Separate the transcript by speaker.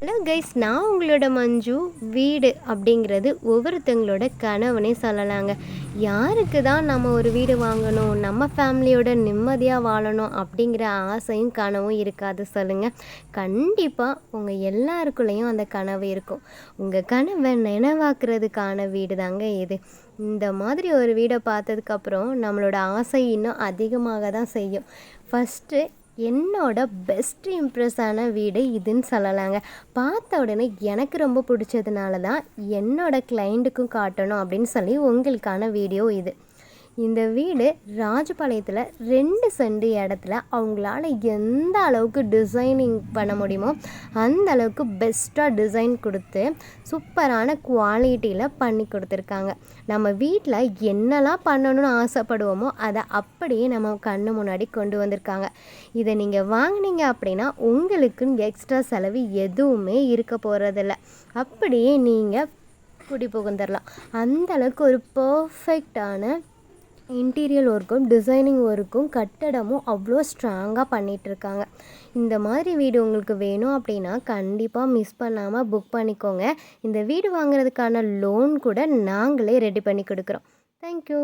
Speaker 1: Hello guys, நான் உங்களோட மஞ்சு. வீடு அப்படிங்கிறது ஒவ்வொருத்தங்களோட கனவுனே சொல்லலாங்க. யாருக்கு தான் நம்ம ஒரு வீடு வாங்கணும், நம்ம ஃபேமிலியோட நிம்மதியாக வாழணும் அப்படிங்கிற ஆசையும் கனவும் இருக்காது சொல்லுங்கள். கண்டிப்பாக உங்கள் எல்லாருக்குள்ளேயும் அந்த கனவு இருக்கும். உங்கள் கனவை நினைவாக்குறதுக்கான வீடு தாங்க இது. இந்த மாதிரி ஒரு வீடை பார்த்ததுக்கப்புறம் நம்மளோட ஆசை இன்னும் அதிகமாக தான் செய்யும். ஃபஸ்ட்டு என்னோட பெஸ்ட் இம்ப்ரெஸ்ஸான வீடு இதுன்னு சொல்லலாங்க. பார்த்த உடனே எனக்கு ரொம்ப பிடிச்சதுனால தான் என்னோட கிளைண்ட்டுக்கும் காட்டணும் அப்படின்னு சொல்லி உங்களுக்கான வீடியோ இது. இந்த வீடு ராஜபாளையத்தில் 2 சென்ட் இடத்துல அவங்களால எந்த அளவுக்கு டிசைனிங் பண்ண முடியுமோ அந்த அளவுக்கு பெஸ்ட்டாக டிசைன் கொடுத்து சூப்பரான குவாலிட்டியில் பண்ணி கொடுத்துருக்காங்க. நம்ம வீட்டில் என்னெல்லாம் பண்ணணும்னு ஆசைப்படுவோமோ அதை அப்படியே நம்ம கண்ணு முன்னாடி கொண்டு வந்திருக்காங்க. இதை நீங்கள் வாங்கினீங்க அப்படின்னா உங்களுக்குன்னு எக்ஸ்ட்ரா செலவு எதுவுமே இருக்க போகிறதில்ல. அப்படியே நீங்கள் குடி புகுந்துடலாம். அந்தளவுக்கு ஒரு பர்ஃபெக்டான இன்டீரியர் ஒர்க்கும் டிசைனிங் ஒர்க்கும் கட்டடமும் அவ்வளோ ஸ்ட்ராங்காக பண்ணிகிட்ருக்காங்க. இந்த மாதிரி வீடு உங்களுக்கு வேணும் அப்படின்னா கண்டிப்பாக மிஸ் பண்ணாமல் புக் பண்ணிக்கோங்க. இந்த வீடு வாங்குறதுக்கான லோன் கூட நாங்களே ரெடி பண்ணி கொடுக்குறோம். தேங்க்யூ.